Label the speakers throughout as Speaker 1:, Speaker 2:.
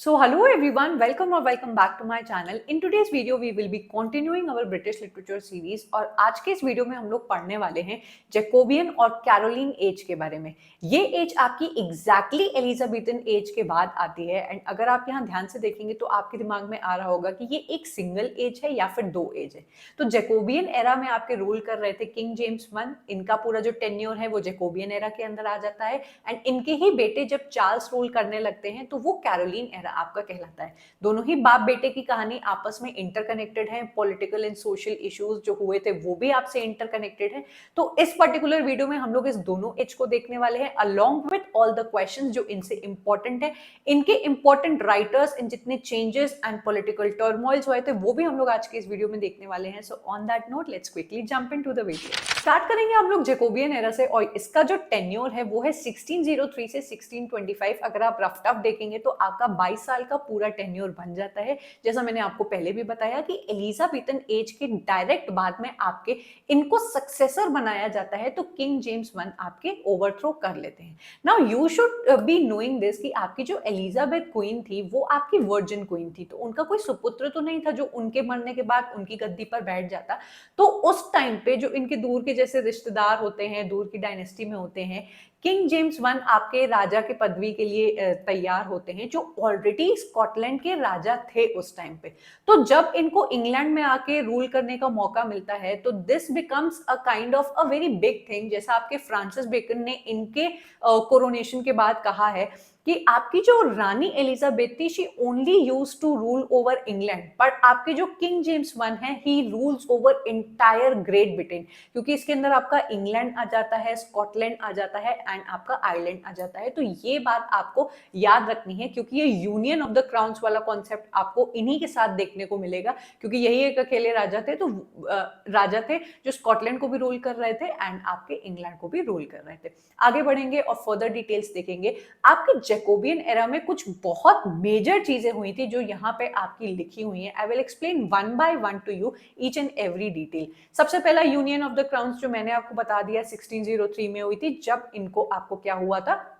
Speaker 1: So hello everyone, welcome or welcome back to my channel. In today's video we will be continuing our British literature series और आज के इस video में हम लोग पढ़ने वाले हैं जैकोबियन और कैरोलिन एज के बारे में। ये एज आपकी एग्जैक्टली एलिजाबेथन एज के बाद आती है एंड अगर आप यहाँ ध्यान से देखेंगे तो आपके दिमाग में आ रहा होगा कि ये एक सिंगल एज है या फिर दो एज है। तो जैकोबियन एरा में आपके रूल कर रहे थे किंग जेम्स वन, इनका पूरा जो टेन्योर है वो जैकोबियन एरा के अंदर आ जाता है एंड इनके ही बेटे जब चार्ल्स रूल करने लगते हैं तो वो कैरोलिन एरा आपका कहलाता है। दोनों ही बाप बेटे की कहानी आपस में इंटरकनेक्टेड है, पॉलिटिकल एंड सोशल इश्यूज जो हुए थे वो भी आपसे इंटरकनेक्टेड है। तो इस पर्टिकुलर वीडियो में हम लोग इस दोनों एज को देखने वाले हैं along with all the questions जो इनसे इंपॉर्टेंट है, इनके इंपॉर्टेंट राइटर्स, इन जितने चेंजेस एंड पॉलिटिकल टर्मोइल्स हुए थे वो भी हम लोग आज के इस वीडियो में देखने वाले हैं। So on that note let's quickly jump into the video. Start करेंगे हम लोग जैकोबियन एरा से और इसका जो टेन्योर है वो है 1603 से 1625। अगर आप रफ टफ देखेंगे तो आपका 22 साल का पूरा टेन्योर बन जाता है। जैसा मैंने आपको पहले भी बताया कि एलिजाबेथन एज के डायरेक्ट बाद में आपके इनको सक्सेसर बनाया जाता है तो किंग जेम्स वन आपके ओवरथ्रो कर लेते हैं। Now you should be knowing this कि आपकी जो एलिजाबेथ क्वीन थी वो आपकी वर्जिन क्वीन थी, तो उनका कोई सुपुत्र तो नहीं था जो उनके मरने के बाद उनकी गद्दी पर बैठ जाता। तो उस टाइम पे जो इनके दूर के जैसे रिश्तेदार होते हैं, दूर की डायनेस्टी में होते हैं, किंग जेम्स वन आपके राजा के पदवी के लिए तैयार होते हैं जो ऑलरेडी स्कॉटलैंड के राजा थे उस टाइम पे। तो जब इनको इंग्लैंड में आके रूल करने का मौका मिलता है तो this becomes a kind of a very big thing. जैसा आपके फ्रांसिस बेकन ने इनके कोरोनेशन के बाद कहा है कि आपकी जो रानी एलिजाबेथ थी she only used to rule over England, but आपके जो किंग जेम्स वन है he rules over entire Great Britain, क्योंकि इसके अंदर आपका इंग्लैंड आ जाता है, स्कॉटलैंड आ जाता है एंड आपका आयरलैंड आ जाता है। तो ये बात आपको याद रखनी है क्योंकि ये यूनियन ऑफ द क्राउन्स वाला कॉन्सेप्ट आपको इन्हीं के साथ देखने को मिलेगा, क्योंकि यही एक अकेले राजा थे, तो राजा थे जो स्कॉटलैंड को भी रूल कर रहे थे एंड आपके इंग्लैंड को भी रूल कर रहे थे। आगे बढ़ेंगे और फर्दर डिटेल्स देखेंगे। आपके जैकोबियन एरा में कुछ बहुत मेजर चीजें हुई थी जो यहाँ पे आपकी लिखी हुई हैं। I will explain one by one two you each and every detail. सबसे पहला यूनियन ऑफ द क्राउन्स जो मैंने आपको बता दिया 1603 में हुई थी, जब इनको आपको क्या हुआ था,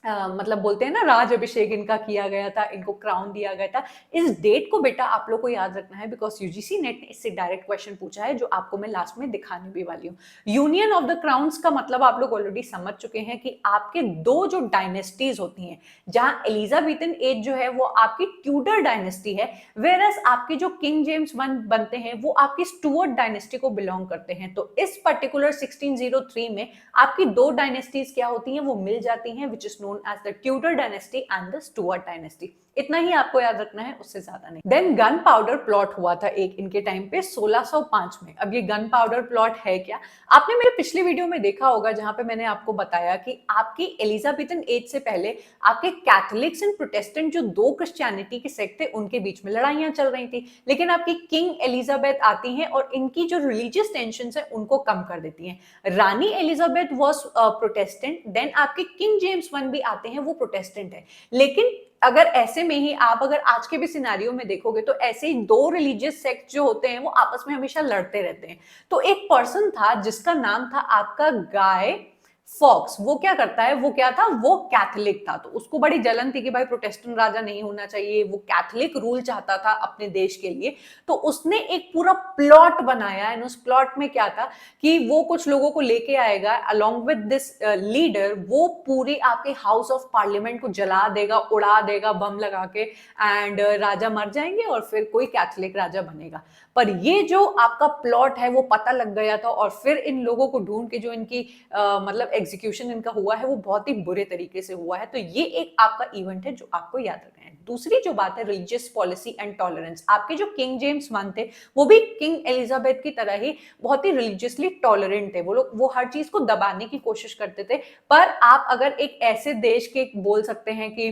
Speaker 1: मतलब बोलते हैं ना राज अभिषेक इनका किया गया था, इनको क्राउन दिया गया था। इस डेट को बेटा आप लोग को याद रखना है बिकॉज यूजीसी नेट ने इससे डायरेक्ट क्वेश्चन पूछा है जो आपको मैं लास्ट में दिखाने भी वाली हूँ। यूनियन ऑफ द क्राउन्स का मतलब आप लोग ऑलरेडी समझ चुके हैं कि आपके दो जो डायनेस्टीज होती हैं, जहां एलिजाबेथन एज जो है वो आपकी ट्यूडर डायनेस्टी है, वेरस आपके जो किंग जेम्स वन बनते हैं वो आपकी स्टुअर्ट डायनेस्टी को बिलोंग करते हैं। तो इस पर्टिकुलर 1603 में आपकी दो डायनेस्टीज क्या होती हैं, वो मिल जाती हैं, which is known as the Tudor dynasty and the Stuart dynasty। इतना ही आपको याद रखना है, उससे ज्यादा नहीं। देन गन पाउडर प्लॉट हुआ था एक इनके टाइम पे 1605 में। अब ये गन पाउडर प्लॉट है क्या, आपने मेरे पिछले वीडियो में देखा होगा जहां पे मैंने आपको बताया कि आपकी एलिजाबेथन एज से पहले आपके कैथोलिक्स एंड प्रोटेस्टेंट जो दो क्रिश्चियनिटी के सेक्ट थे उनके बीच में लड़ाइयां चल रही थी, लेकिन आपकी किंग एलिजाबेथ आती हैं और इनकी जो रिलीजियस टेंशन है उनको कम कर देती हैं। रानी एलिजाबेथ वॉज प्रोटेस्टेंट, देन आपके किंग जेम्स वन भी आते हैं, वो प्रोटेस्टेंट है। लेकिन अगर ऐसे में ही आप अगर आज के भी सिनारियो में देखोगे तो ऐसे ही दो रिलीजियस सेक्ट जो होते हैं वो आपस में हमेशा लड़ते रहते हैं। तो एक पर्सन था जिसका नाम था आपका गाय फॉक्स, वो क्या करता है, वो क्या था, वो कैथोलिक था। तो उसको बड़ी जलन थी कि भाई प्रोटेस्टेंट राजा नहीं होना चाहिए, वो कैथोलिक रूल चाहता था अपने देश के लिए। तो उसने एक पूरा प्लॉट बनाया एंड उस प्लॉट में क्या था कि वो कुछ लोगों को लेके आएगा अलोंग विद दिस लीडर, वो पूरी आपके हाउस ऑफ पार्लियामेंट को जला देगा, उड़ा देगा बम लगा के एंड राजा मर जाएंगे और फिर कोई कैथोलिक राजा बनेगा। पर ये जो आपका प्लॉट है वो पता लग गया था और फिर इन लोगों को ढूंढ के जो इनकी मतलब एग्जीक्यूशन इनका हुआ है वो बहुत ही बुरे तरीके से हुआ है। तो ये एक आपका इवेंट है जो आपको याद रखना है। दूसरी जो बात है रिलीजियस पॉलिसी एंड टॉलरेंस। आपके जो किंग जेम्स वन थे वो भी किंग एलिजाबेथ की तरह ही बहुत ही रिलीजियसली टॉलरेंट थे। वो लोग वो हर चीज को दबाने की कोशिश करते थे। पर आप अगर एक ऐसे देश के बोल सकते हैं कि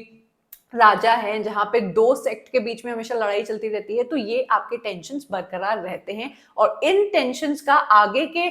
Speaker 1: राजा है जहां पे दो सेक्ट के बीच में हमेशा लड़ाई चलती रहती है, तो ये आपके टेंशन्स बरकरार रहते हैं और इन टेंशन्स का आगे के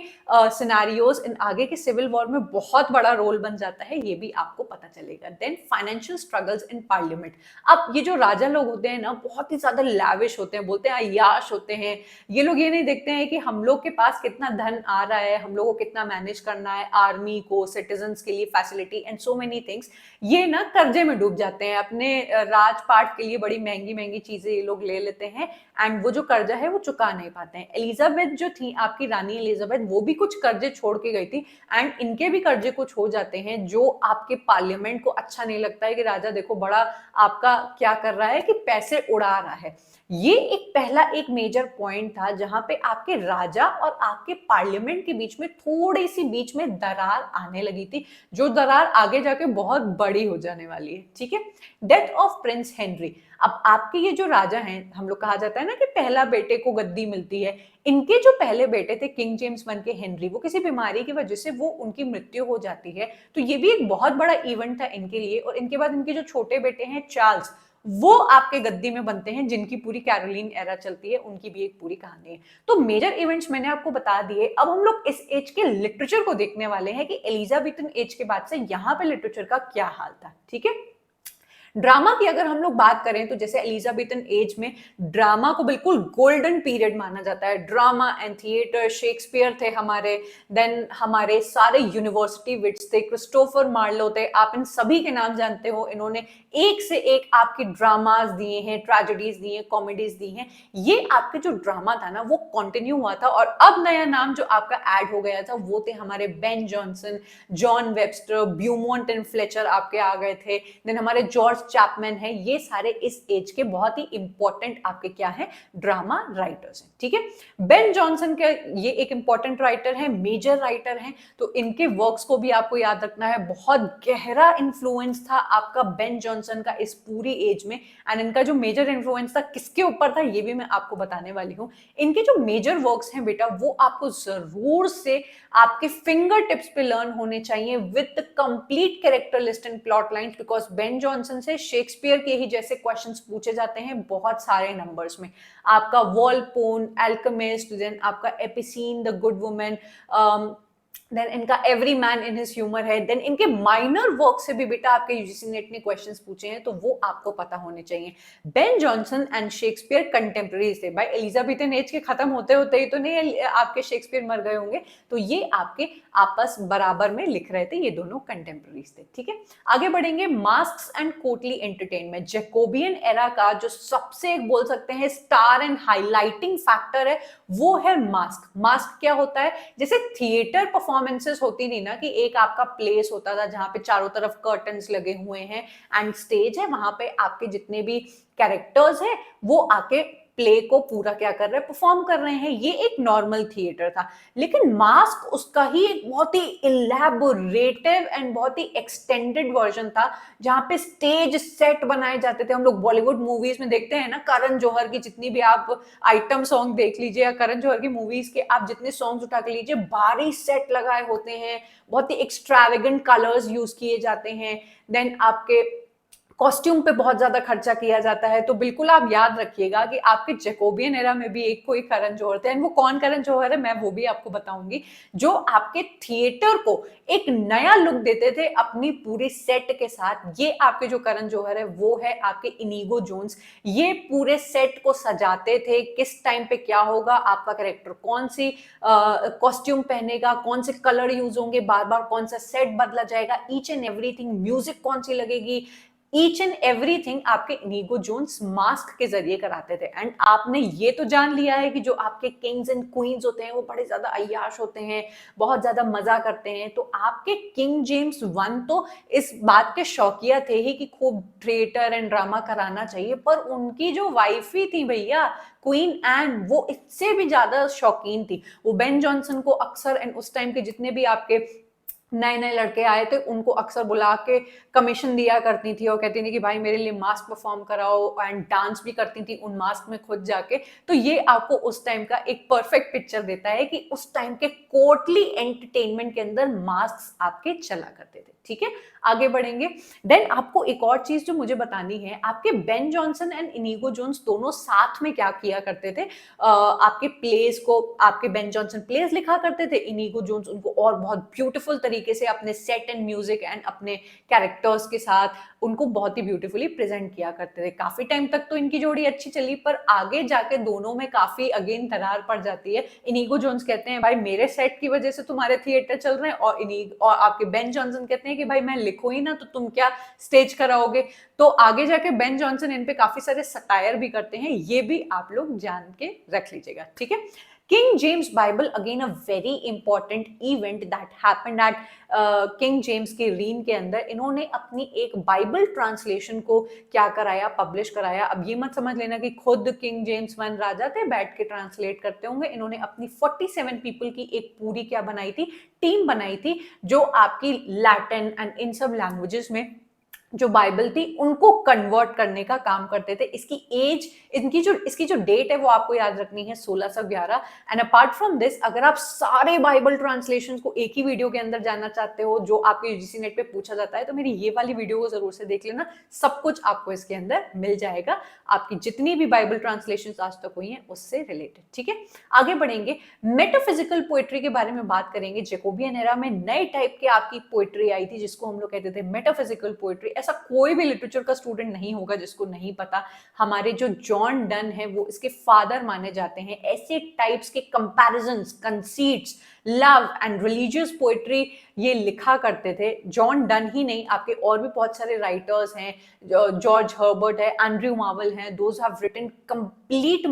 Speaker 1: सिनारियोज, इन आगे के सिविल वॉर में बहुत बड़ा रोल बन जाता है, ये भी आपको पता चलेगा। Then financial struggles in parliament. अब ये जो राजा लोग होते हैं ना बहुत ही ज्यादा लैविश होते हैं, बोलते हैं अय्याश होते हैं। ये लोग ये नहीं देखते हैं कि हम लोग के पास कितना धन आ रहा है, हम लोगों को कितना मैनेज करना है, आर्मी को, सिटीजन्स के लिए facility and so many things. ये ना कर्जे में डूब जाते हैं, अपने अपने राजपाट के लिए बड़ी महंगी महंगी चीजें ये लोग ले लेते हैं एंड वो जो कर्जा है वो चुका नहीं पाते हैं। एलिजाबेथ जो थी, आपकी रानी एलिजाबेथ, वो भी कुछ कर्जे छोड़ के गई थी एंड इनके भी कर्जे कुछ हो जाते हैं जो आपके पार्लियामेंट को अच्छा नहीं लगता है कि राजा देखो बड़ा आपका क्या कर रहा है कि पैसे उड़ा रहा है। ये एक पहला एक मेजर पॉइंट था जहां पे आपके राजा और आपके पार्लियामेंट के बीच में थोड़ी सी बीच में दरार आने लगी थी, जो दरार आगे जाके बहुत बड़ी हो जाने वाली है। ठीक है, डेथ ऑफ प्रिंस हेनरी। अब आपके ये जो राजा हैं, हम लोग कहा जाता है ना कि पहला बेटे को गद्दी मिलती है, इनके जो पहले बेटे थे किंग जेम्स वन के हेनरी, वो किसी बीमारी की वजह से वो उनकी मृत्यु हो जाती है। तो ये भी एक बहुत बड़ा इवेंट था इनके लिए। और इनके बाद इनके जो छोटे बेटे हैं चार्ल्स, वो आपके गद्दी में बनते हैं, जिनकी पूरी कैरोलिन एरा चलती है, उनकी भी एक पूरी कहानी है। तो मेजर इवेंट्स मैंने आपको बता दिए। अब हम लोग इस एज के लिटरेचर को देखने वाले हैं कि एलिजाबेथन एज के बाद से यहाँ पे लिटरेचर का क्या हाल था। ठीक है, ड्रामा की अगर हम लोग बात करें तो जैसे एलिजाबेथन एज में ड्रामा को बिल्कुल गोल्डन पीरियड माना जाता है। ड्रामा एंड थिएटर, शेक्सपियर थे हमारे, देन हमारे सारे यूनिवर्सिटी विट्स थे, क्रिस्टोफर मार्लो थे, आप इन सभी के नाम जानते हो। इन्होंने एक से एक आपकी ड्रामाज दिए हैं, ट्रेजेडीज दी हैं, कॉमेडीज दी हैं। ये आपके जो ड्रामा था ना वो कंटिन्यू हुआ था। और अब नया नाम जो आपका ऐड हो गया था वो थे हमारे Ben Jonson, John Webster, Beaumont and Fletcher आपके आ गए थे। देन हमारे जॉर्ज चैपमैन है। ये सारे इस एज के बहुत ही इंपॉर्टेंट आपके क्या है, ड्रामा राइटर्स हैं। ठीक है, बेन जॉनसन के ये एक इंपॉर्टेंट राइटर है, मेजर राइटर हैं। तो इनके वर्क्स को भी आपको याद रखना है। बहुत गहरा इन्फ्लुएंस था आपका बेन जॉनसन का इस पूरी एज में। एंड इनका जो मेजर इन्फ्लुएंस था किसके ऊपर था ये भी मैं आपको बताने वाली हूँ। इनके जो मेजर वर्क्स हैं बेटा वो आपको जरूर से आपके फिंगर टिप्स पे लर्न होने चाहिए with complete character list and plot lines, because Ben Jonson से शेक्सपियर के ही जैसे क्वेश्चंस पूछे जाते हैं बहुत सारे नंबर्स में। आपका वॉलपोन, एल्केमिस्ट, देन आपका एपिसीन द गुड वुमेन, देन इनका every man in his humour है। देन इनके माइनर वर्क से भी बेटा आपके यूजीसी नेट ने क्वेश्चंस पूछे हैं, तो वो आपको पता होने चाहिए। Ben Jonson and Shakespeare contemporaries थे भाई। एलिजाबेथन एज के खत्म होते होते ही तो नहीं आपके शेक्सपियर मर गए होंगे, तो ये आपके आपस बराबर में लिख रहे थे, ये दोनों कंटेम्पररीज थे। ठीक है, आगे बढ़ेंगे। Masques and courtly entertainment, Jacobean era का जो सबसे एक बोल सकते हैं स्टार एंड हाईलाइटिंग फैक्टर है वो है मास्क। मास्क क्या होता है, जैसे थिएटर परफॉर्मेंसेस होती थी ना कि एक आपका प्लेस होता था जहां पे चारों तरफ कर्टन्स लगे हुए हैं एंड स्टेज है, वहां पे आपके जितने भी कैरेक्टर्स हैं वो आके प्ले को पूरा क्या कर रहे हैं, परफॉर्म कर रहे हैं। ये एक नॉर्मल थिएटर था। लेकिन मास्क उसका ही एक बहुत ही इलैबोरेटिव एंड बहुत ही एक्सटेंडेड वर्जन था जहां पे स्टेज सेट बनाए जाते थे। हम लोग बॉलीवुड मूवीज में देखते हैं ना, करण जौहर की जितनी भी आप आइटम सॉन्ग देख लीजिए या करण जौहर की मूवीज के आप जितने सॉन्ग्स उठा के लीजिए, भारी सेट लगाए होते हैं, बहुत ही एक्सट्रावेगेंट कलर्स यूज किए जाते हैं। देन आपके कॉस्ट्यूम पे बहुत ज्यादा खर्चा किया जाता है। तो बिल्कुल आप याद रखिएगा कि आपके जैकोबियन एरा में भी एक कोई करण जौहर थे, एंड वो कौन करण जौहर है मैं वो भी आपको बताऊंगी, जो आपके थिएटर को एक नया लुक देते थे अपनी पूरी सेट के साथ। ये आपके जो करण जौहर है वो है आपके इनिगो जोन्स। ये पूरे सेट को सजाते थे, किस टाइम पे क्या होगा, आपका कैरेक्टर कौन सी कॉस्ट्यूम पहनेगा, कौन से कलर यूज होंगे, बार बार कौन सा सेट बदला जाएगा, ईच एंड एवरीथिंग, म्यूजिक कौन सी लगेगी, ईच एंड एवरीथिंग आपके इनिगो जोन्स मास्क के जरिए कराते थे। एंड आपने ये तो जान लिया है कि जो आपके किंग्स एंड क्वींस होते हैं वो बड़े ज्यादा अय्याश होते हैं, बहुत ज्यादा मजा करते हैं। तो आपके किंग जेम्स वन तो इस बात के शौकिया थे ही कि खूब थिएटर एंड ड्रामा कराना चाहिए, पर उनकी जो वाइफी थी भैया क्वीन एन, वो इससे भी ज्यादा शौकीन थी। वो बेन जॉनसन को अक्सर एंड उस टाइम के जितने भी आपके नए नए लड़के आए थे उनको अक्सर बुला के कमीशन दिया करती थी और कहती थी कि भाई मेरे लिए मास्क परफॉर्म कराओ, एंड डांस भी करती थी उन मास्क में खुद जाके। तो ये आपको उस टाइम का एक परफेक्ट पिक्चर देता है कि उस टाइम के कोर्टली एंटरटेनमेंट के अंदर मास्क आपके चला करते थे। ठीक है, आगे बढ़ेंगे। देन आपको एक और चीज जो मुझे बतानी है, आपके Ben Jonson and Inigo Jones दोनों साथ में क्या किया करते थे, आपके प्लेस को, आपके बेन जॉनसन प्लेस लिखा करते थे, इनिगो जोन्स उनको और बहुत ब्यूटीफुल तरीके से अपने सेट एंड म्यूजिक एंड अपने कैरेक्टर एक्टर्स के साथ उनको बहुत ही ब्यूटीफुली प्रेजेंट किया करते थे। काफी टाइम तक तो इनकी जोड़ी अच्छी चली, पर आगे जाके दोनों में काफी अगेन दरार पड़ जाती है। इनीगो जोन्स कहते हैं भाई मेरे सेट की वजह से तुम्हारे थिएटर चल रहे हैं, और आपके बेन जॉनसन कहते हैं कि भाई मैं लिखूं ही ना तो तुम क्या स्टेज कराओगे। तो आगे जाके बेन जॉनसन इन पे काफी सारे सटायर भी करते हैं, ये भी आप लोग जान के रख लीजिएगा, ठीक है। King James Bible, again a very important event that happened at king James के रीन के अंदर। इन्होंने अपनी एक बाइबल ट्रांसलेशन को क्या कराया, पब्लिश कराया। अब ये मत समझ लेना कि खुद किंग जेम्स वन राजा थे बैठ के ट्रांसलेट करते होंगे। इन्होंने अपनी 47 पीपल की एक पूरी क्या बनाई थी, टीम बनाई थी, जो आपकी लैटिन एंड इन सब लैंग्वेजेस में जो बाइबल थी उनको कन्वर्ट करने का काम करते थे। इसकी एज, इसकी जो डेट है वो आपको याद रखनी है 1611। एंड अपार्ट फ्रॉम दिस, अगर आप सारे बाइबल ट्रांसलेशंस को एक ही वीडियो के अंदर जानना चाहते हो जो आपके यूजीसी नेट पे पूछा जाता है, तो मेरी ये वाली वीडियो को जरूर से देख लेना, सब कुछ आपको इसके अंदर मिल जाएगा, आपकी जितनी भी बाइबल ट्रांसलेशंस आज तक हुई हैं उससे रिलेटेड, ठीक है। आगे बढ़ेंगे, मेटाफिजिकल पोएट्री के बारे में बात करेंगे। जैकोबियन एरा में नए टाइप की आपकी पोएट्री आई थी जिसको हम लोग कहते थे मेटाफिजिकल पोएट्री। ऐसा कोई भी लिटरेचर का स्टूडेंट नहीं होगा जिसको नहीं पता। हमारे जो जॉन डन है वो इसके फादर माने जाते हैं। ऐसे टाइप्स के comparisons, conceits, love and religious poetry ये लिखा करते थे। जॉन डन ही नहीं, आपके और भी बहुत सारे राइटर्स हैं, जॉर्ज हर्बर्ट है, एंड्रयू मार्वल है, those have written complete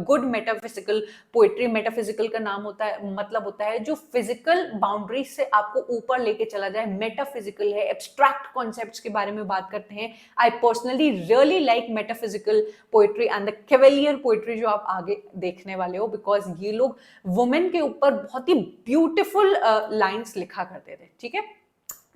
Speaker 1: good metaphysical poetry. Metaphysical का नाम होता है, मतलब होता है जो फिजिकल बाउंड्री से आपको ऊपर लेके चला जाए। मेटाफिजिकल है, एब्स्ट्रैक्ट कॉन्सेप्ट्स के बारे में बात करते हैं। I personally really like metaphysical poetry and the cavalier poetry जो आप आगे देखने वाले हो, बिकॉज ये लोग वुमेन के ऊपर बहुत ही ब्यूटीफुल लाइन्स लिखा करते थे, ठीक है।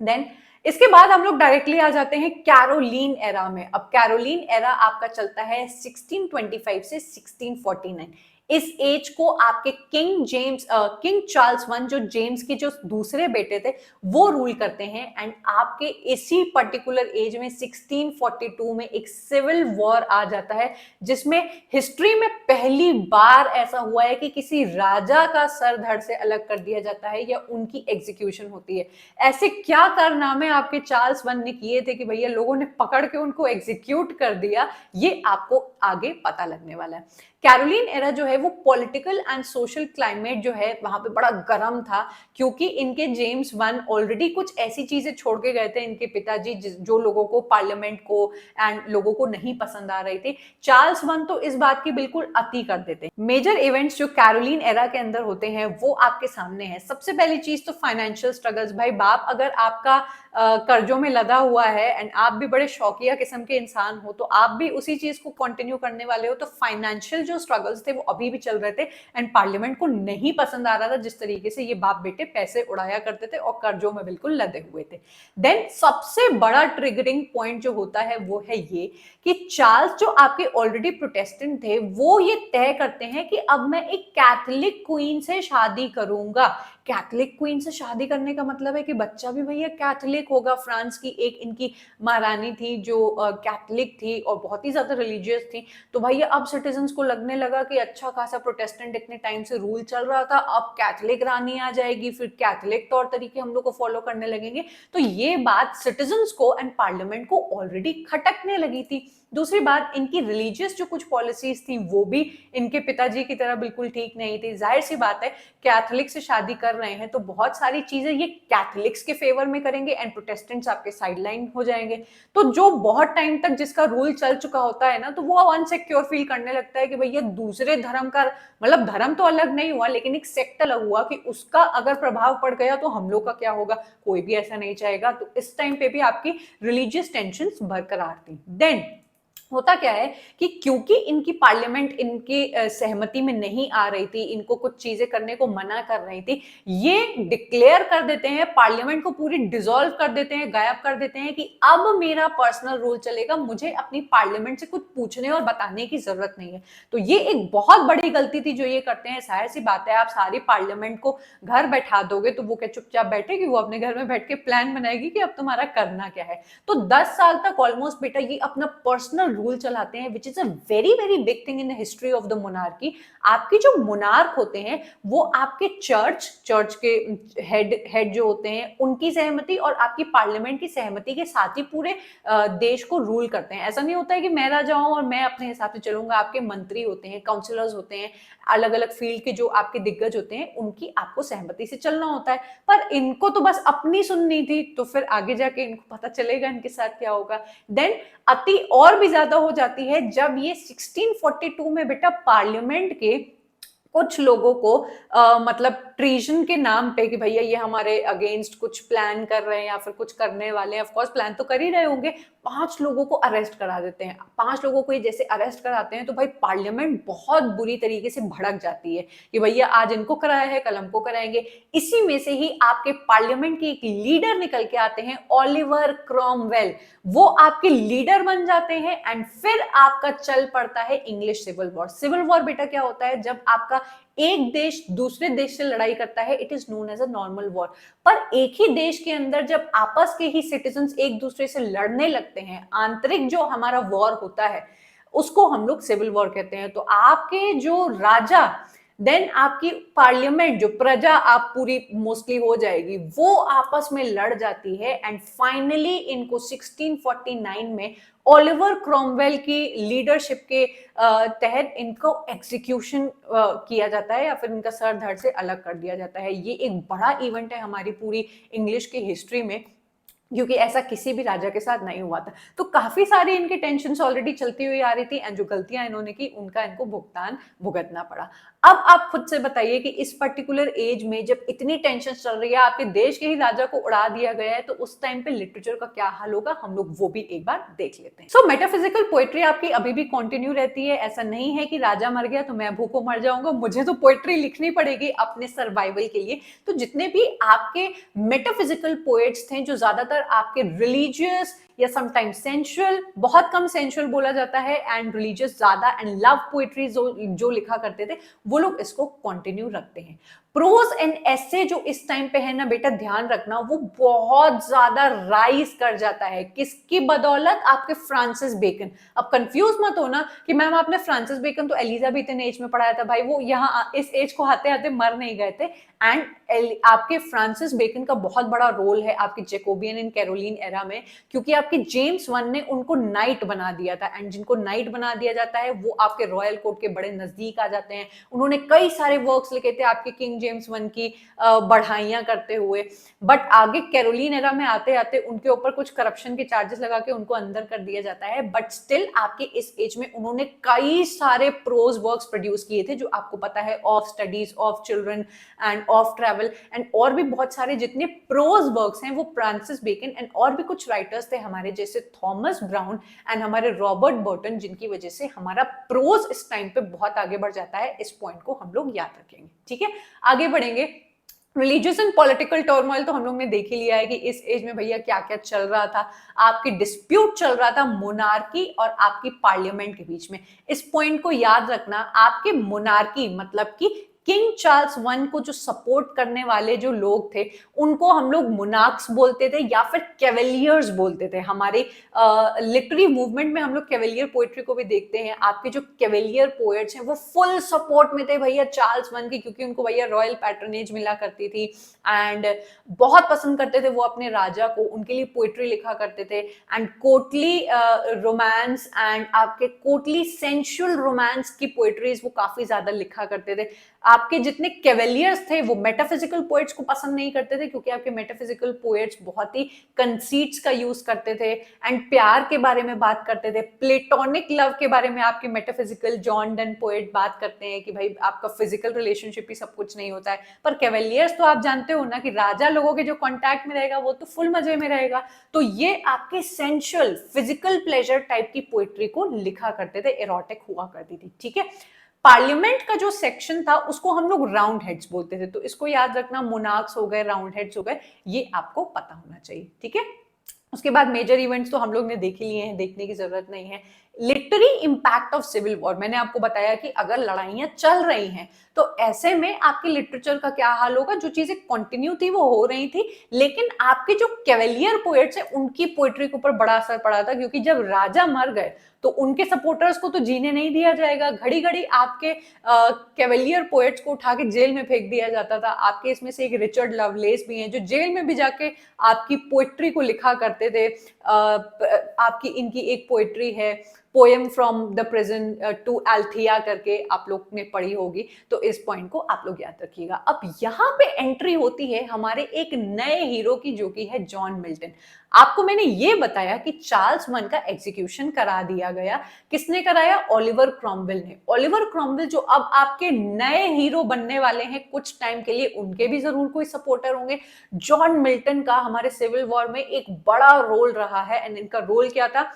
Speaker 1: देन इसके बाद हम लोग डायरेक्टली आ जाते हैं कैरोलिन एरा में। अब कैरोलिन एरा आपका चलता है 1625 से 1649। इस एज को आपके किंग चार्ल्स वन, जो जेम्स के जो दूसरे बेटे थे, वो रूल करते हैं। एंड आपके इसी पर्टिकुलर एज में 1642 में एक सिविल वॉर आ जाता है, जिसमें हिस्ट्री में पहली बार ऐसा हुआ है कि किसी राजा का सर धड़ से अलग कर दिया जाता है या उनकी एग्जीक्यूशन होती है। ऐसे क्या कारनामे आपके चार्ल्स वन ने किए थे कि भैया लोगों ने पकड़ के उनको एग्जीक्यूट कर दिया, ये आपको आगे पता लगने वाला है। कैरोलिन एरा जो है वो पॉलिटिकल एंड सोशल क्लाइमेट जो है वहां पे बड़ा गर्म था, क्योंकि इनके जेम्स वन ऑलरेडी कुछ ऐसी चीजें छोड़ के गए थे इनके पिताजी, जो लोगों को, पार्लियामेंट को एंड लोगों को नहीं पसंद आ रही थी। चार्ल्स वन तो इस बात की बिल्कुल अति कर देते। मेजर इवेंट्स जो कैरोलिन एरा के अंदर होते हैं वो आपके सामने है। सबसे पहली चीज तो फाइनेंशियल स्ट्रगल्स। भाई बाप अगर आपका कर्जों में लदा हुआ है एंड आप भी बड़े शौकिया किस्म के इंसान हो, तो आप भी उसी चीज को कंटिन्यू करने वाले हो। तो फाइनेंशियल जो स्ट्रगल्स थे वो अभी भी चल रहे थे एंड पार्लियामेंट को नहीं पसंद आ रहा था जिस तरीके से ये बाप बेटे पैसे उड़ाया करते थे और कर्जों में बिल्कुल लदे हुए थे। देन सबसे बड़ा ट्रिगरिंग पॉइंट जो होता है वो है ये कि चार्ल्स जो आपके ऑलरेडी प्रोटेस्टेंट थे वो ये तय करते हैं कि अब मैं एक कैथोलिक क्वीन से शादी करूंगा। कैथोलिक क्वीन से शादी करने का मतलब है कि बच्चा भी भैया कैथोलिक होगा। फ्रांस की एक इनकी महारानी थी जो कैथोलिक थी और बहुत ही ज्यादा रिलीजियस थी। तो भैया अब सिटीजन्स को लगने लगा कि अच्छा खासा प्रोटेस्टेंट इतने टाइम से रूल चल रहा था, अब कैथोलिक रानी आ जाएगी, फिर कैथोलिक तौर तरीके हम लोग को फॉलो करने लगेंगे। तो ये बात सिटीजन्स को एंड पार्लियामेंट को ऑलरेडी खटकने लगी थी। दूसरी बात, इनकी रिलीजियस जो कुछ पॉलिसीज थी वो भी इनके पिताजी की तरह बिल्कुल ठीक नहीं थी। जाहिर सी बात है, कैथोलिक से शादी कर रहे हैं तो बहुत सारी चीजें ये कैथोलिक्स के फेवर में करेंगे एंड प्रोटेस्टेंट्स आपके साइडलाइन हो जाएंगे। तो जो बहुत टाइम तक जिसका रूल चल चुका होता है ना, तो वो अनसिक्योर फील करने लगता है कि भैया दूसरे धर्म का, मतलब धर्म तो अलग नहीं हुआ लेकिन एक सेक्ट अलग हुआ, कि उसका अगर प्रभाव पड़ गया तो हम लोग का क्या होगा, कोई भी ऐसा नहीं चाहेगा। तो इस टाइम पे भी आपकी रिलीजियस टेंशंस बरकरार थी। देन होता क्या है कि क्योंकि इनकी पार्लियामेंट इनकी सहमति में नहीं आ रही थी, इनको कुछ चीजें करने को मना कर रही थी, ये डिक्लेयर कर देते हैं, पार्लियामेंट को पूरी डिसॉल्व कर देते हैं, गायब कर देते हैं कि अब मेरा पर्सनल रूल चलेगा, मुझे अपनी पार्लियामेंट से कुछ पूछने और बताने की जरूरत नहीं है। तो ये एक बहुत बड़ी गलती थी जो ये करते हैं। जाहिर सी बात है, आप सारी पार्लियामेंट को घर बैठा दोगे तो वो क्या चुपचाप बैठेगी? वो अपने घर में बैठ के प्लान बनाएगी कि अब तुम्हारा करना क्या है। तो 10 साल तक ऑलमोस्ट बेटा ये अपना पर्सनल रूल चलाते हैं, which is a very very big thing in the history of the monarchy. आपके जो मोनार्क होते हैं वो आपके चर्च के हेड जो होते हैं उनकी सहमति और आपकी पार्लियामेंट की सहमति के साथ ही पूरे देश को रूल करते हैं। ऐसा नहीं होता है कि मैं राजा हूं और मैं अपने हिसाब से चलूंगा। आपके मंत्री होते हैं, काउंसिलर्स होते हैं, अलग अलग फील्ड के जो आपके दिग्गज होते हैं, उनकी आपको सहमति से चलना होता है। पर इनको तो बस अपनी सुननी थी, तो फिर आगे जाके इनको पता चलेगा इनके साथ क्या होगा। देन अति और भी ज्यादा हो जाती है जब ये 1642 में बेटा पार्लियामेंट के कुछ लोगों को मतलब ट्रीजन के नाम पे कि भैया ये हमारे अगेंस्ट कुछ प्लान कर रहे हैं या फिर कुछ करने वाले हैं, ऑफ कोर्स प्लान तो कर ही रहे होंगे, 5 लोगों को अरेस्ट करा देते हैं। 5 लोगों को ये जैसे अरेस्ट कराते हैं तो भाई पार्लियामेंट बहुत बुरी तरीके से भड़क जाती है कि भैया आज इनको कराया है, कल हमको कराएंगे। इसी में से ही आपके पार्लियामेंट के एक लीडर निकल के आते हैं, ओलिवर क्रॉमवेल। वो आपके लीडर बन जाते हैं एंड फिर आपका चल पड़ता है English civil war. Civil war बेटा क्या होता है? जब आपका एक देश दूसरे देश से लड़ाई करता है, it is known as a normal war. पर एक ही देश के अंदर जब आपस के ही सिटीजन्स एक दूसरे से लड़ने लगते हैं, आंतरिक जो हमारा वॉर होता है उसको हम लोग सिविल वॉर कहते हैं। तो आपके जो राजा, देन आपकी पार्लियामेंट, जो प्रजा आप पूरी मोस्टली हो जाएगी, वो आपस में लड़ जाती है एंड फाइनली इनको 1649 में ओलिवर क्रॉमवेल की लीडरशिप के तहत इनको एग्जीक्यूशन किया जाता है या फिर इनका सर धड़ से अलग कर दिया जाता है। ये एक बड़ा इवेंट है हमारी पूरी इंग्लिश की हिस्ट्री में, क्योंकि ऐसा किसी भी राजा के साथ नहीं हुआ था। तो काफी सारी इनकी टेंशन ऑलरेडी चलती हुई आ रही थी एंड जो गलतियां इन्होंने की उनका इनको भुगतान भुगतना पड़ा। अब आप खुद से बताइए कि इस पर्टिकुलर एज में जब इतनी टेंशन चल रही है, आपके देश के ही राजा को उड़ा दिया गया है, तो उस टाइम पे लिटरेचर का क्या हाल होगा, हम लोग वो भी एक बार देख लेते हैं। सो मेटाफिजिकल पोएट्री आपकी अभी भी कंटिन्यू रहती है। ऐसा नहीं है कि राजा मर गया तो मैं भूखों मर जाऊंगा, मुझे तो पोएट्री लिखनी पड़ेगी अपने सर्वाइवल के लिए। तो जितने भी आपके मेटाफिजिकल पोएट्स थे, जो ज्यादातर आपके रिलीजियस या समटाइम्स सेंसुअल, बहुत कम सेंसुअल बोला जाता है एंड रिलीजियस ज्यादा, एंड लव पोएट्री जो लिखा करते थे, वो लोग इसको कंटिन्यू रखते हैं। प्रोज एंड एसे जो इस टाइम पे है ना बेटा, ध्यान रखना, वो बहुत ज्यादा राइज कर जाता है। किसकी बदौलत? आपके फ्रांसिस बेकन। अब कंफ्यूज मत होना कि मैम आपने फ्रांसिस बेकन तो एलिजाबेथन एज में पढ़ाया था। भाई वो यहाँ इस एज को आते आते मर नहीं गए थे। एंड आपके फ्रांसिस बेकन का बहुत बड़ा रोल है आपके जैकोबियन एंड कैरोलिन एरा में, क्योंकि आपके जेम्स वन ने उनको नाइट बना दिया था। एंड जिनको नाइट बना दिया जाता है वो आपके रॉयल कोर्ट के बड़े नजदीक आ जाते हैं। उन्होंने कई सारे वर्क्स लिखे थे आपके किंग जेम्स वन की बढ़ाइयां करते हुए। बट आगे कैरोलिन एरा में आते आते उनके ऊपर कुछ करप्शन के चार्जेस लगा के उनको अंदर कर दिया जाता है। बट स्टिल आपके इस एज में उन्होंने कई सारे प्रोज वर्क्स प्रोड्यूस किए थे, जो आपको पता है, of studies, of children end of travel and और भी बहुत सारे जितने प्रोज वर्क्स हैं वो फ्रांसिस बेकन एंड और भी कुछ राइटर्स थे हमारे जैसे थॉमस ब्राउन एंड हमारे रॉबर्ट बर्टन, जिनकी वजह से हमारा प्रोज इस टाइम पे बहुत आगे बढ़ जाता है। इस पॉइंट को हम लोग याद रखेंगे। ठीक है, आगे बढ़ेंगे। रिलीजियस एंड पॉलिटिकल टर्मोइल तो हम लोग ने देख ही लिया है कि इस एज में भैया क्या क्या चल रहा था। आपकी डिस्प्यूट चल रहा था मोनार्की और आपकी पार्लियामेंट के बीच में। इस पॉइंट को याद रखना, आपके मोनार्की मतलब कि किंग चार्ल्स वन को जो सपोर्ट करने वाले जो लोग थे उनको हम लोग मोनार्क्स बोलते थे या फिर कैवेलियर्स बोलते थे। हमारे लिटरेरी मूवमेंट में हम लोग कैवेलियर पोएट्री को भी देखते हैं। आपके जो कैवेलियर पोएट्स हैं वो फुल सपोर्ट में थे भैया चार्ल्स वन के, क्योंकि उनको भैया रॉयल पैट्रनेज मिला करती थी एंड बहुत पसंद करते थे वो अपने राजा को, उनके लिए पोएट्री लिखा करते थे। एंड कोर्टली रोमांस एंड आपके कोर्टली सेंसुअल रोमांस की पोएट्रीज वो काफी ज्यादा लिखा करते थे। आपके जितने कैवेलियर्स थे वो मेटाफिजिकल पोएट्स को पसंद नहीं करते थे, क्योंकि आपके मेटाफिजिकल पोएट्स बहुत ही कंसीट्स का यूज करते थे एंड प्यार के बारे में बात करते थे। प्लेटोनिक लव के बारे में आपके मेटाफिजिकल जॉन डन पोएट बात करते हैं कि भाई आपका फिजिकल रिलेशनशिप ही सब कुछ नहीं होता है। पर कैवेलियर्स तो आप जानते हो ना कि राजा लोगों के जो कॉन्टैक्ट में रहेगा वो तो फुल मजे में रहेगा। तो ये आपके सेंशुअल फिजिकल प्लेजर टाइप की पोएट्री को लिखा करते थे, एरोटिक हुआ करती थी। ठीक है, पार्लियामेंट का जो सेक्शन था उसको हम लोग राउंड हेड्स बोलते थे, तो इसको याद रखना, मोनार्क्स हो गए, राउंड हेड्स हो गए, ये आपको पता होना चाहिए। ठीक है, उसके बाद मेजर इवेंट्स तो हम लोग ने देख ही लिए हैं, देखने की जरूरत नहीं है। Literally impact of civil war, मैंने आपको बताया कि अगर लड़ाइयां चल रही हैं तो ऐसे में आपके लिटरेचर का क्या हाल होगा। जो चीजें कंटिन्यू थी वो हो रही थी, लेकिन आपके जो कैवेलियर पोएट्स है उनकी पोएट्री के ऊपर बड़ा असर पड़ा था, क्योंकि जब राजा मर गए तो उनके सपोर्टर्स को तो जीने नहीं दिया जाएगा। घड़ी घड़ी आपके कैवेलियर पोएट्स को उठा के जेल में फेंक दिया जाता था। आपके इसमें से एक रिचर्ड लवलेस भी हैं जो जेल में भी जाके आपकी पोएट्री को लिखा करते थे। आपकी इनकी एक पोएट्री है, poem from the prison to Althea करके, आप लोग ने पढ़ी होगी, तो इस पॉइंट को आप लोग याद रखिएगा। अब यहाँ पे एंट्री होती है हमारे एक नए हीरो की, जो कि है जॉन मिल्टन। आपको मैंने ये बताया कि चार्ल्स वन का एग्जीक्यूशन करा दिया गया। किसने कराया? ओलिवर क्रॉमवेल ने। ओलिवर क्रॉमवेल जो अब आपके नए हीरो बनने वाले हैं कुछ टाइम के लिए, उनके भी जरूर कोई सपोर्टर होंगे। जॉन मिल्टन का हमारे सिविल वॉर में एक बड़ा रोल रहा है, एंड इनका रोल क्या था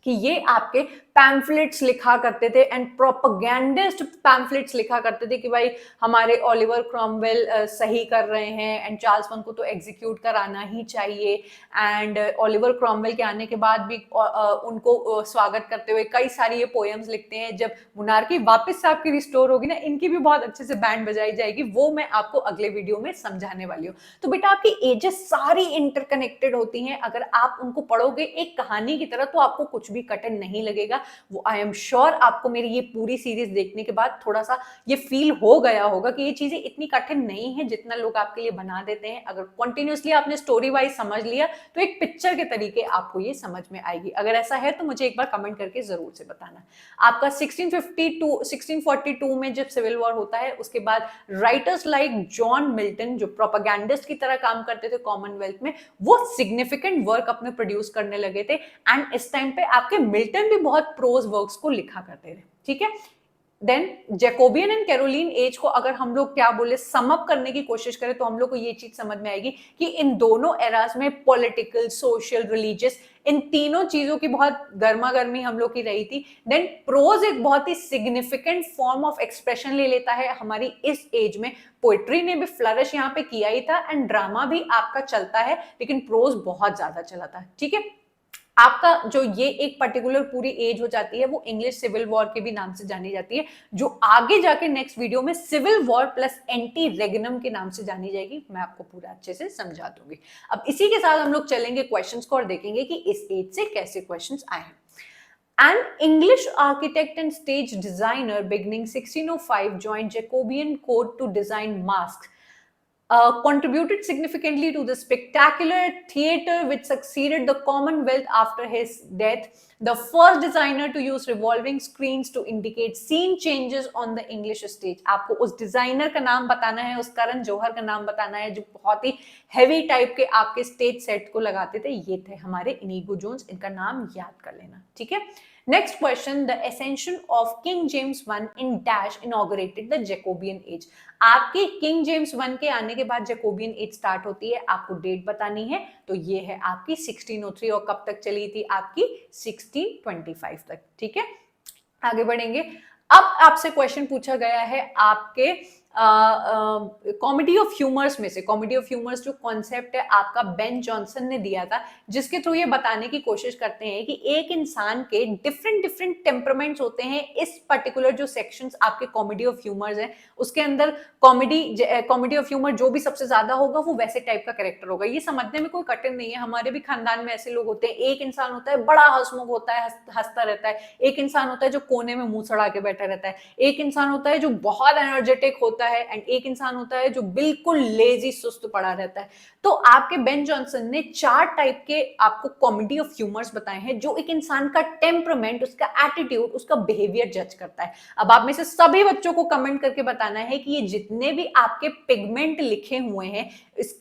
Speaker 1: कि ये आपके पैम्फलेट्स लिखा करते थे एंड प्रोपेगेंडिस्ट पैम्फलेट्स लिखा करते थे कि भाई हमारे ओलिवर क्रॉमवेल सही कर रहे हैं एंड चार्ल्स वन को तो एग्जीक्यूट कराना ही चाहिए। एंड ओलिवर क्रॉमवेल के आने के बाद भी उनको स्वागत करते हुए कई सारी ये पोएम्स लिखते हैं। जब मोनार्की वापस से आपकी रिस्टोर होगी ना, इनकी भी बहुत अच्छे से बैंड बजाई जाएगी, वो मैं आपको अगले वीडियो में समझाने वाली हूँ। तो बेटा आपकी एजेस सारी इंटरकनेक्टेड होती हैं, अगर आप उनको पढ़ोगे एक कहानी की तरह तो आपको कुछ भी कठिन नहीं लगेगा। वो आई एम श्योर आपको मेरी ये पूरी सीरीज देखने के बाद थोड़ा सा ये फील हो गया होगा कि ये चीजें इतनी कठिन नहीं है जितना लोग आपके लिए बना देते हैं। अगर कंटिन्यूअसली आपने स्टोरी वाइज समझ लिया तो एक पिक्चर के तरीके आपको ये समझ में आएगी। अगर ऐसा है तो मुझे एक बार कमेंट करके जरूर से बताना। आपका 1642 में जब सिविल वॉर होता है, उसके बाद राइटर्स लाइक जॉन मिल्टन जो प्रोपेगेंडिस्ट की तरह काम करते थे कॉमनवेल्थ में, वो सिग्निफिकेंट वर्क अपने प्रोड्यूस करने लगे थे। एंड इस टाइम पे आपके मिल्टन भी बहुत प्रोज वर्क्स को लिखा करते थे, ठीक है। Then Jacobean and Caroline age को अगर हम लोग क्या बोले सम अप करने की कोशिश करें तो हम लोग को ये चीज समझ में आएगी कि इन दोनों एराज में पॉलिटिकल, सोशल, रिलीजियस, इन तीनों चीजों की बहुत गर्मा गर्मी हम लोग की रही थी। देन प्रोज एक बहुत ही सिग्निफिकेंट फॉर्म ऑफ एक्सप्रेशन ले लेता है हमारी इस एज में। पोएट्री ने भी फ्लरिश यहाँ पे किया ही था एंड ड्रामा भी आपका चलता है, लेकिन प्रोज बहुत ज्यादा चला था, ठीक है। आपका जो ये एक पर्टिकुलर पूरी एज हो जाती है वो इंग्लिश सिविल वॉर के भी नाम से जानी जाती है, जो आगे जाके नेक्स्ट वीडियो में सिविल वॉर प्लस एंटी रेगनम के नाम से जानी जाएगी। मैं आपको पूरा अच्छे से समझा दूंगी। अब इसी के साथ हम लोग चलेंगे क्वेश्चंस को और देखेंगे कि इस एज से कैसे क्वेश्चंस आए हैं। An English architect and stage designer beginning 1605 joined Jacobean code to design masks. Contributed significantly to the spectacular theatre which succeeded the Commonwealth after his death, the first designer to use revolving screens to indicate scene changes on the English stage. आपको उस designer का नाम बताना है, उस करण जौहर का नाम बताना है जो बहुत ही हैवी टाइप के आपके स्टेज सेट को लगाते थे। ये थे हमारे इनिगो जोन्स, इनका नाम याद कर लेना, ठीक है। Next question, the ascension of King James I in dash inaugurated the Jacobean age. आपके किंग जेम्स वन के आने के बाद जैकोबियन एज स्टार्ट होती है, आपको डेट बतानी है, तो ये है आपकी 1603 और कब तक चली थी? आपकी 1625 तक, ठीक है। आगे बढ़ेंगे। अब आपसे क्वेश्चन पूछा गया है आपके कॉमेडी ऑफ ह्यूमर्स में से। कॉमेडी ऑफ ह्यूमर्स जो कॉन्सेप्ट है आपका बेन जॉनसन ने दिया था, जिसके थ्रू ये बताने की कोशिश करते हैं कि एक इंसान के डिफरेंट डिफरेंट टेम्परामेंट्स होते हैं। इस पर्टिकुलर जो सेक्शंस आपके कॉमेडी ऑफ ह्यूमर्स हैं उसके अंदर कॉमेडी ऑफ ह्यूमर जो भी सबसे ज्यादा होगा वो वैसे टाइप का कैरेक्टर होगा। ये समझने में कोई कठिन नहीं है, हमारे भी खानदान में ऐसे लोग होते हैं। एक इंसान होता है बड़ा हंसमुख होता है, हंसता रहता है। एक इंसान होता है जो कोने में मुंह सड़ा के बैठा रहता है। एक इंसान होता है जो बहुत एनर्जेटिक होता है एंड एक इंसान होता है जो बिल्कुल लेजी सुस्त पड़ा रहता है। तो आपके बेन जॉनसन ने 4 टाइप के आपको कॉमेडी ऑफ ह्यूमर्स बताए हैं जो एक इंसान का टेम्परामेंट, उसका एटीट्यूड, उसका बिहेवियर जज करता है। अब आप में से सभी बच्चों को कमेंट करके बताना है कि ये जितने भी आपके पिगमेंट लिखे हुए हैं,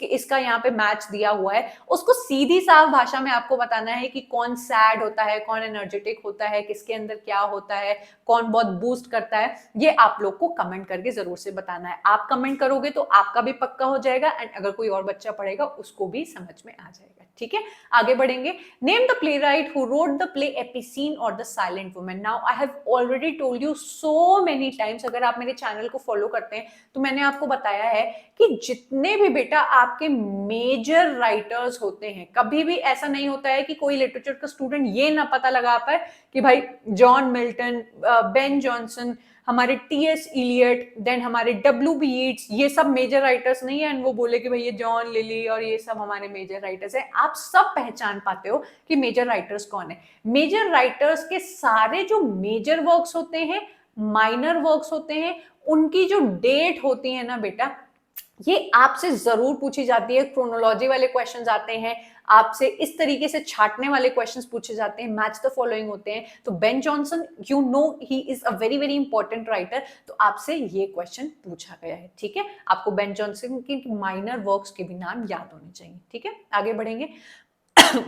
Speaker 1: इसका यहाँ पे मैच दिया हुआ है, उसको सीधी साफ भाषा में आपको बताना है कि कौन सैड होता है, कौन एनर्जेटिक होता है, किसके अंदर क्या होता है, कौन बहुत बूस्ट करता है। ये आप लोग को कमेंट करके जरूर से बताना है। आप कमेंट करोगे तो आपका भी पक्का हो जाएगा एंड अगर कोई और बच्चा पढ़ेगा उसको भी समझ में आ जाएगा। ठीक है, आगे बढ़ेंगे। Name the playwright who wrote the play Epicoene और the silent women. Now I have already told you so many times, अगर आप मेरे चैनल को फॉलो करते हैं तो मैंने आपको बताया है कि जितने भी बेटा आपके मेजर राइटर्स होते हैं, कभी भी ऐसा नहीं होता है कि कोई लिटरेचर का स्टूडेंट ये ना पता लगा पाए कि भाई जॉन मिल्टन, बेन जॉनसन, हमारे टी.एस. इलियट, देन हमारे W.B. यीट्स, ये सब मेजर राइटर्स नहीं है एंड वो बोले कि भाई ये जॉन लिली और ये सब हमारे मेजर राइटर्स हैं। आप सब पहचान पाते हो कि मेजर राइटर्स कौन है। मेजर राइटर्स के सारे जो मेजर वर्क्स होते हैं, माइनर वर्क्स होते हैं, उनकी जो डेट होती है ना बेटा, ये आपसे जरूर पूछी जाती है। क्रोनोलॉजी वाले क्वेश्चंस आते हैं, आपसे इस तरीके से छाटने वाले क्वेश्चंस पूछे जाते हैं, मैच द फॉलोइंग होते हैं। तो Ben Jonson, you know he is a very very important writer, तो आपसे ये क्वेश्चन पूछा गया है। ठीक है, आपको बेन जॉनसन के माइनर वर्क्स के भी नाम याद होने चाहिए। ठीक है, आगे बढ़ेंगे।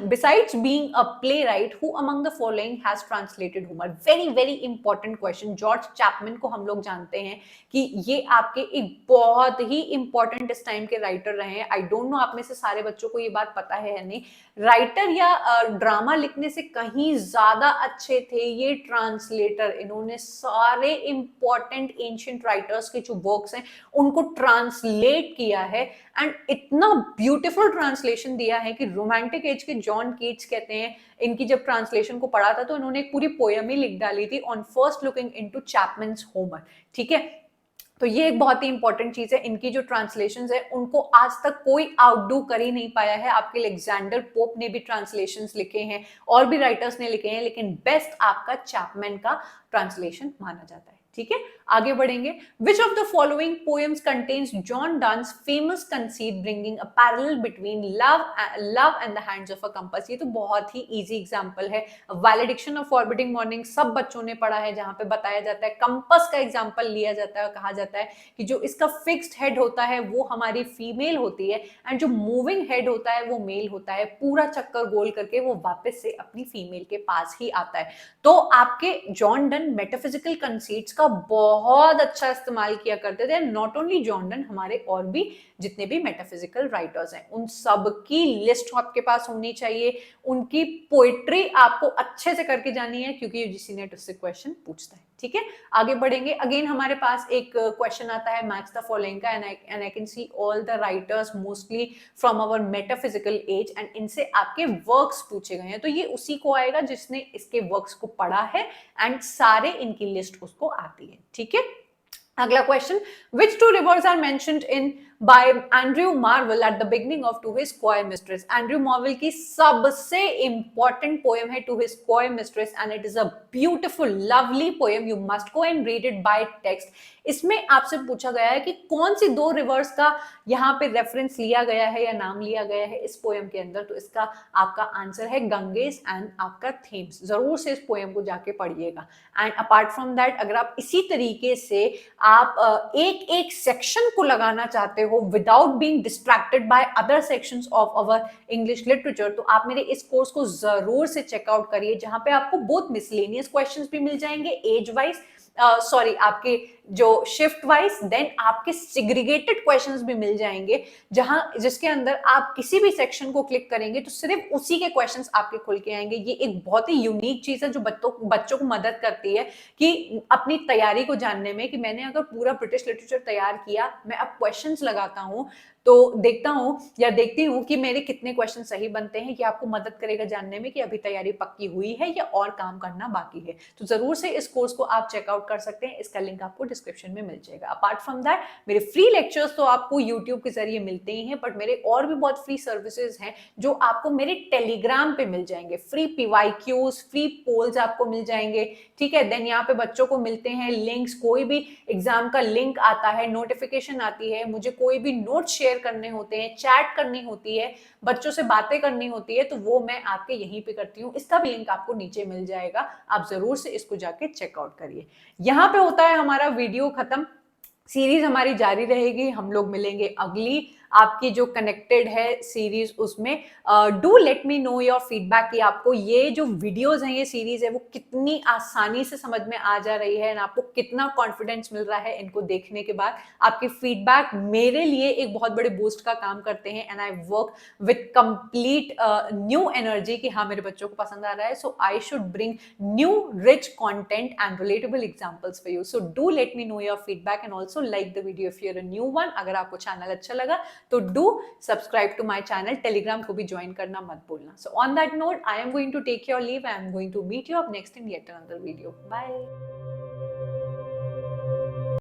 Speaker 1: Besides being a playwright, who among the following has translated Homer? Very very important question. George Chapman को हम लोग जानते हैं कि ये आपके एक बहुत ही इंपॉर्टेंट इस टाइम के राइटर रहे हैं। आई डोंट नो आप में से सारे बच्चों को ये बात पता है या नहीं। राइटर या ड्रामा लिखने से कहीं ज्यादा अच्छे थे ये ट्रांसलेटर। इन्होंने सारे इंपॉर्टेंट एंशिएंट राइटर्स के जो वर्क्स हैं उनको ट्रांसलेट किया है एंड इतना ब्यूटीफुल ट्रांसलेशन दिया है कि रोमांटिक एज के जॉन कीट्स कहते हैं, इनकी जब ट्रांसलेशन को पढ़ा था तो इन्होंने एक पूरी पोयम ही लिख डाली थी on first looking into Chapman's Homer. ठीक है, तो ये एक बहुत ही इंपॉर्टेंट चीज है। इनकी जो ट्रांसलेशंस है उनको आज तक कोई आउटडू कर ही नहीं पाया है। आपके अलेक्जेंडर पोप ने भी ट्रांसलेशंस लिखे हैं और भी राइटर्स ने लिखे हैं, लेकिन बेस्ट आपका चैपमैन का ट्रांसलेशन माना जाता है। ठीक है, आगे बढ़ेंगे। Which of the following poems contains John Donne's famous conceit bringing a parallel between love and the hands of a compass. ये तो बहुत ही इजी एग्जांपल है। वैलेडिक्शन ऑफ फॉरबिडिंग मॉर्निंग सब बच्चों ने पढ़ा है, जहां पे बताया जाता है, कंपास का एग्जांपल लिया जाता है और कहा जाता है कि जो इसका फिक्स्ड हेड होता है वो हमारी फीमेल होती है एंड जो मूविंग हेड होता है वो मेल होता है। पूरा चक्कर गोल करके वो वापस से अपनी फीमेल के पास ही आता है। तो आपके जॉन डन मेटाफिजिकल कंसीट्स का बहुत अच्छा इस्तेमाल किया करते थे। नॉट ओनली जॉन डन, हमारे और भी जितने भी मेटाफिजिकल राइटर्स हैं उन सब की लिस्ट आपके पास होनी चाहिए। उनकी पोएट्री आपको अच्छे से करके जानी है क्योंकि यूजीसी नेट उससे क्वेश्चन पूछता है। ठीक है, आगे बढ़ेंगे। अगेन हमारे पास एक क्वेश्चन आता है मैच द फॉलोइंग का and I can see all the writers mostly from our metaphysical age and इनसे आपके वर्क्स पूछे गए हैं। तो ये उसी को आएगा जिसने इसके वर्क्स को पढ़ा है एंड सारे इनकी लिस्ट उसको आती है। ठीक है, अगला question. Which two rivers are mentioned in by Andrew Marvell at the beginning of To His Coy Mistress? Andrew Marvell की सबसे important poem है To His Coy Mistress and it is a beautiful lovely poem. You must go and read it by text. इसमें आपसे पूछा गया है कि कौन सी दो रिवर्स का यहाँ पे रेफरेंस लिया गया है या नाम लिया गया है इस पोएम के अंदर। तो इसका आपका आंसर है गंगेस एंड आपका थेम्स। जरूर से इस पोएम को जाके पढ़िएगा। एंड अपार्ट फ्रॉम दैट, अगर आप इसी तरीके से आप एक एक सेक्शन को लगाना चाहते हो without being distracted by other sections of our English literature, तो आप मेरे इस कोर्स को जरूर से चेकआउट करिए, जहां पे आपको बहुत मिसलेनियस क्वेश्चंस भी मिल जाएंगे एज वाइज, सॉरी आपके जो शिफ्ट वाइज, देन आपके सिग्रीगेटेड क्वेश्चंस भी मिल जाएंगे, जिसके अंदर आप किसी भी सेक्शन को क्लिक करेंगे तो सिर्फ उसी के क्वेश्चंस आपके खुल के आएंगे। ये एक बहुत ही यूनिक चीज है जो बच्चों को मदद करती है कि अपनी तैयारी को जानने में, कि मैंने अगर पूरा ब्रिटिश लिटरेचर तैयार किया, मैं अब क्वेश्चंस लगाता हूँ तो देखता हूँ या देखती हूँ कि मेरे कितने क्वेश्चन सही बनते हैं। ये आपको मदद करेगा जानने में कि अभी तैयारी पक्की हुई है या और काम करना बाकी है। तो जरूर से इस कोर्स को आप चेकआउट कर सकते हैं, इसका लिंक आपको डिस्क्रिप्शन में मिल जाएगा। अपार्ट फ्रॉम दैट, मेरे फ्री लेक्चर्स तो आपको यूट्यूब के जरिए मिलते ही हैं, बट मेरे और भी बहुत फ्री सर्विसेज हैं जो आपको मेरे टेलीग्राम पे मिल जाएंगे। फ्री PYQs, फ्री पोल्स आपको मिल जाएंगे। ठीक है, देन यहाँ पे बच्चों को मिलते हैं लिंक्स, कोई भी एग्जाम का लिंक आता है, नोटिफिकेशन आती है, मुझे कोई भी नोट शेयर करने होते हैं, चैट करनी होती है, बच्चों से बातें करनी होती है, तो वो मैं आपके यहीं पे करती हूँ। इसका भी लिंक आपको नीचे मिल जाएगा, आप जरूर से इसको जाके चेकआउट करिए। यहाँ पे होता है हमारा वीडियो खत्म। सीरीज हमारी जारी रहेगी, हम लोग मिलेंगे अगली आपकी जो कनेक्टेड है सीरीज उसमें। Do let me know your feedback कि आपको ये जो वीडियोस हैं, ये सीरीज है, वो कितनी आसानी से समझ में आ जा रही है एंड आपको कितना कॉन्फिडेंस मिल रहा है इनको देखने के बाद। आपके फीडबैक मेरे लिए एक बहुत बड़े बूस्ट का काम करते हैं and I work with complete new energy कि हाँ मेरे बच्चों को पसंद आ रहा है, so I should bring new rich content and relatable examples for you. So do let me know your feedback and also like the video if you are a new one. अगर आपको चैनल अच्छा लगा तो do subscribe to my channel, Telegram को भी join करना मत भूलना। So on that note, I am going to take your leave, I am going to meet you up next in yet another video. Bye.